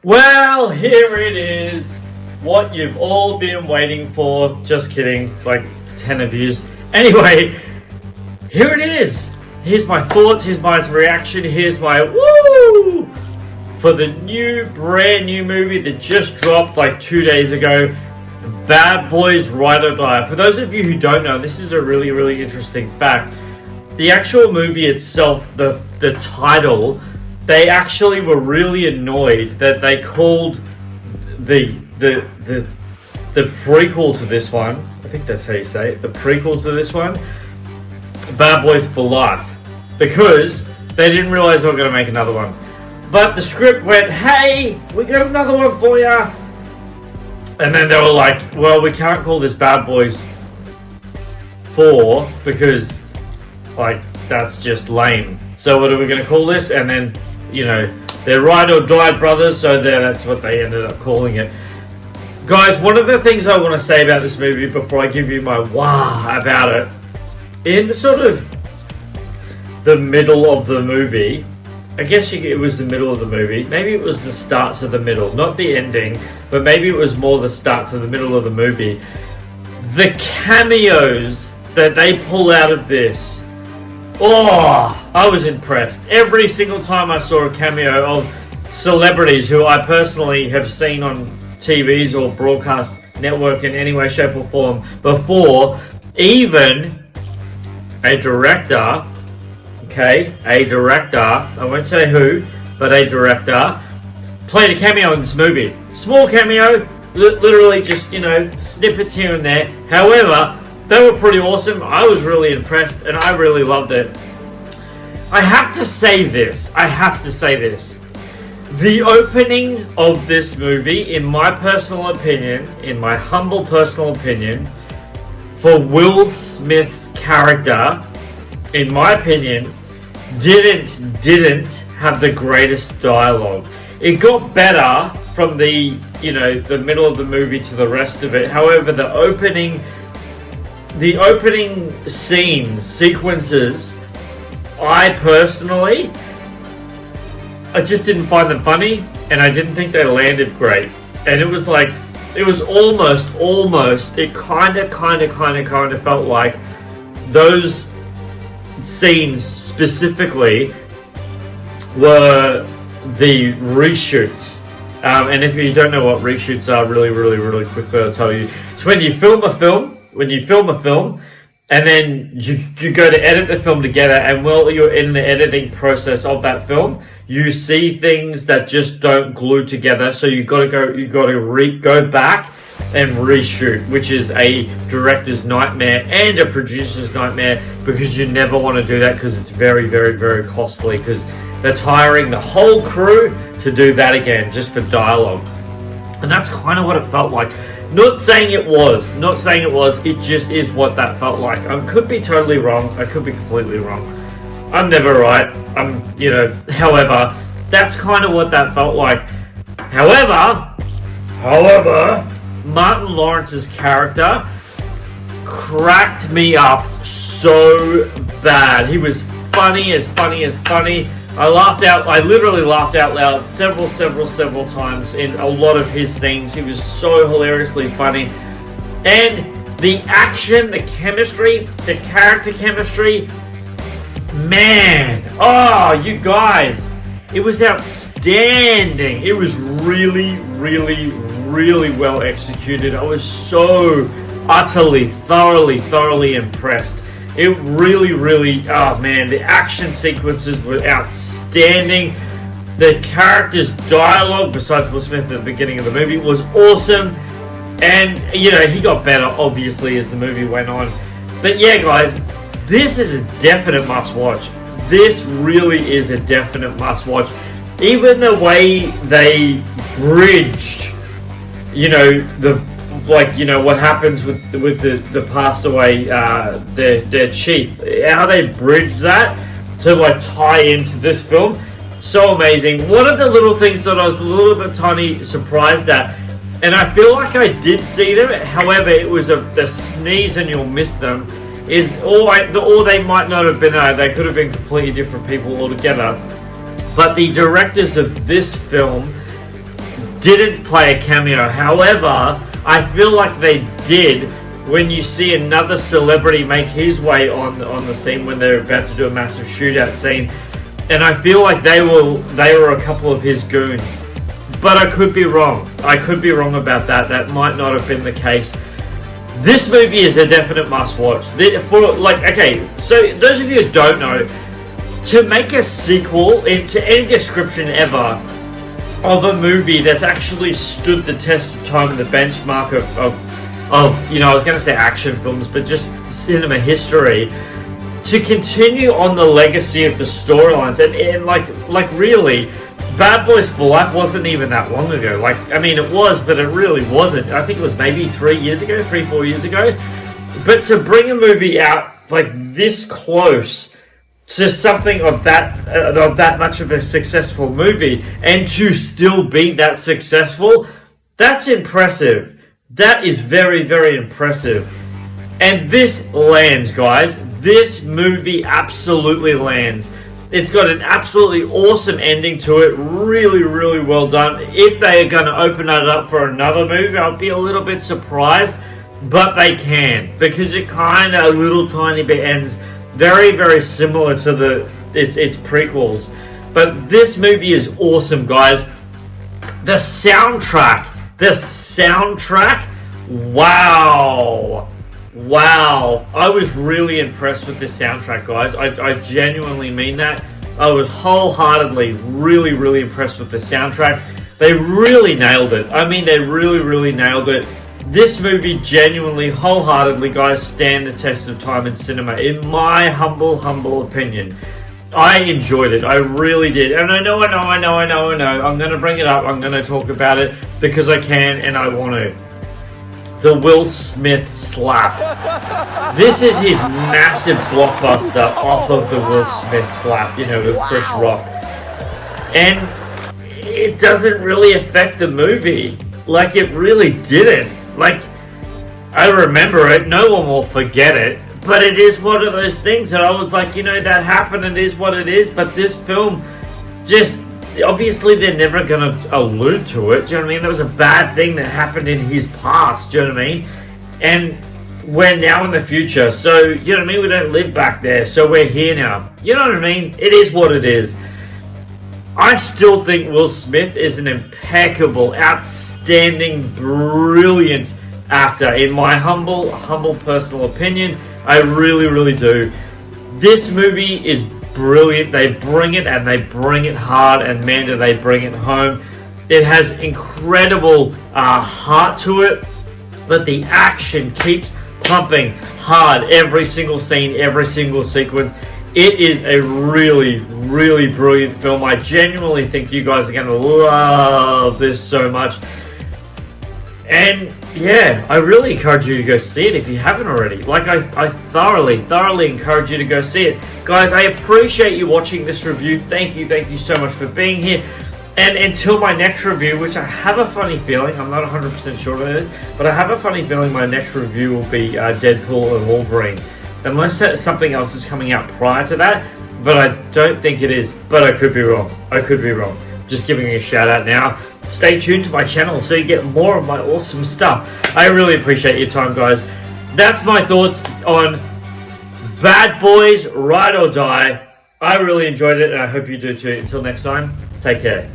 Well, here it is. What you've all been waiting for. Just kidding, like 10 of yous. Anyway, here it is. Here's my thoughts, here's my reaction, here's my woo! For the brand new movie that just dropped like 2 days ago. Bad Boys Ride or Die. For those of you who don't know, this is a really, really interesting fact. The actual movie itself, the title, they actually were really annoyed that they called the prequel to this one, I think that's how you say it, the prequel to this one, Bad Boys for Life, because they didn't realize they were going to make another one. But the script went, hey, we got another one for ya. And then they were like, well, we can't call this Bad Boys 4 because, like, that's just lame. So what are we going to call this? And then, you know, they're Ride or Die brothers, so that's what they ended up calling it. Guys, one of the things I want to say about this movie before I give you my wah about it, in sort of the middle of the movie, I guess it was the middle of the movie, maybe it was the start to the middle, not the ending, but maybe it was more the start to the middle of the movie. The cameos that they pull out of this, oh, I was impressed. Every single time I saw a cameo of celebrities who I personally have seen on TVs or broadcast network in any way, shape or form before, even a director, I won't say who, but a director, played a cameo in this movie. Small cameo, literally just, snippets here and there. However, they were pretty awesome. I was really impressed and I really loved it. I have to say this. The opening of this movie, in my personal opinion, in my humble personal opinion, for Will Smith's character, in my opinion, didn't have the greatest dialogue. It got better from the middle of the movie to the rest of it. However, the opening sequences, I just didn't find them funny, and I didn't think they landed great. And it was like, it was almost, it kind of felt like those scenes specifically were the reshoots. And if you don't know what reshoots are, really quickly I'll tell you. It's when you film a film, and then you go to edit the film together, and while you're in the editing process of that film, you see things that just don't glue together. So you got to go back and reshoot, which is a director's nightmare and a producer's nightmare, because you never want to do that because it's very costly, because that's hiring the whole crew to do that again just for dialogue. And that's kind of what it felt like. Not saying it was, it just is what that felt like. I could be totally wrong, I could be completely wrong. I'm never right, however, that's kind of what that felt like. However, Martin Lawrence's character cracked me up so bad. He was funny. I literally laughed out loud several times in a lot of his scenes. He was so hilariously funny. And the action, the chemistry, the character chemistry, man, oh, you guys, it was outstanding. It was really well executed. I was so utterly, thoroughly impressed. It really, oh man, the action sequences were outstanding. The character's dialogue, besides Will Smith at the beginning of the movie, was awesome. And, he got better, obviously, as the movie went on. But yeah, guys, this is a definite must-watch. This really is a definite must-watch. Even the way they bridged, what happens with the passed away, their chief, how they bridge that to tie into this film, so amazing. One of the little things that I was a little bit tiny surprised at, and I feel like I did see them, however, it was a sneeze and you'll miss them, is or they might not have been there. They could have been completely different people altogether. But the directors of this film didn't play a cameo. However, I feel like they did when you see another celebrity make his way on the scene when they're about to do a massive shootout scene, and I feel like they were a couple of his goons. But I could be wrong. I could be wrong about that. That might not have been the case. This movie is a definite must-watch. Okay, so those of you who don't know, to make a sequel into any description ever of a movie that's actually stood the test of time and the benchmark of I was going to say action films, but just cinema history, to continue on the legacy of the storylines, and like really, Bad Boys for Life wasn't even that long ago. Like, I mean, it was, but it really wasn't. I think it was maybe 4 years ago. But to bring a movie out like this close to something of that much of a successful movie, and to still be that successful, that's impressive. That is very, very impressive. And this lands, guys. This movie absolutely lands. It's got an absolutely awesome ending to it. Really, really well done. If they are going to open it up for another movie, I'll be a little bit surprised. But they can. Because it kind of a little tiny bit ends very, very similar to its prequels. But this movie is awesome, guys. The soundtrack. Wow. I was really impressed with this soundtrack, guys. I genuinely mean that. I was wholeheartedly really, really impressed with the soundtrack. They really nailed it. I mean, they really, really nailed it. This movie genuinely, wholeheartedly, guys, stand the test of time in cinema, in my humble opinion. I enjoyed it. I really did. And I know. I'm going to bring it up. I'm going to talk about it because I can and I want to. The Will Smith slap. This is his massive blockbuster off of the Will Smith slap, with Chris Rock. And it doesn't really affect the movie. Like, it really didn't. Like, I remember it. No one will forget it. But it is one of those things that I was like, that happened. It is what it is. But this film just... Obviously, they're never going to allude to it. Do you know what I mean? That was a bad thing that happened in his past. Do you know what I mean? And we're now in the future. So, you know what I mean? We don't live back there. So we're here now. You know what I mean? It is what it is. I still think Will Smith is an impeccable, outstanding, brilliant actor. In my humble personal opinion, I really, really do. This movie is brilliant. They bring it and they bring it hard, and man, do they bring it home. It has incredible heart to it, but the action keeps pumping hard every single scene, every single sequence. It is a really, really brilliant film. I genuinely think you guys are going to love this so much. And yeah, I really encourage you to go see it if you haven't already. Like, I thoroughly encourage you to go see it. Guys, I appreciate you watching this review. Thank you so much for being here. And until my next review, which I have a funny feeling, I'm not 100% sure of it, but I have a funny feeling my next review will be Deadpool and Wolverine. Unless something else is coming out prior to that, but I don't think it is. But I could be wrong. Just giving you a shout out now. Stay tuned to my channel so you get more of my awesome stuff. I really appreciate your time, guys. That's my thoughts on Bad Boys Ride or Die. I really enjoyed it, and I hope you do too. Until next time, take care.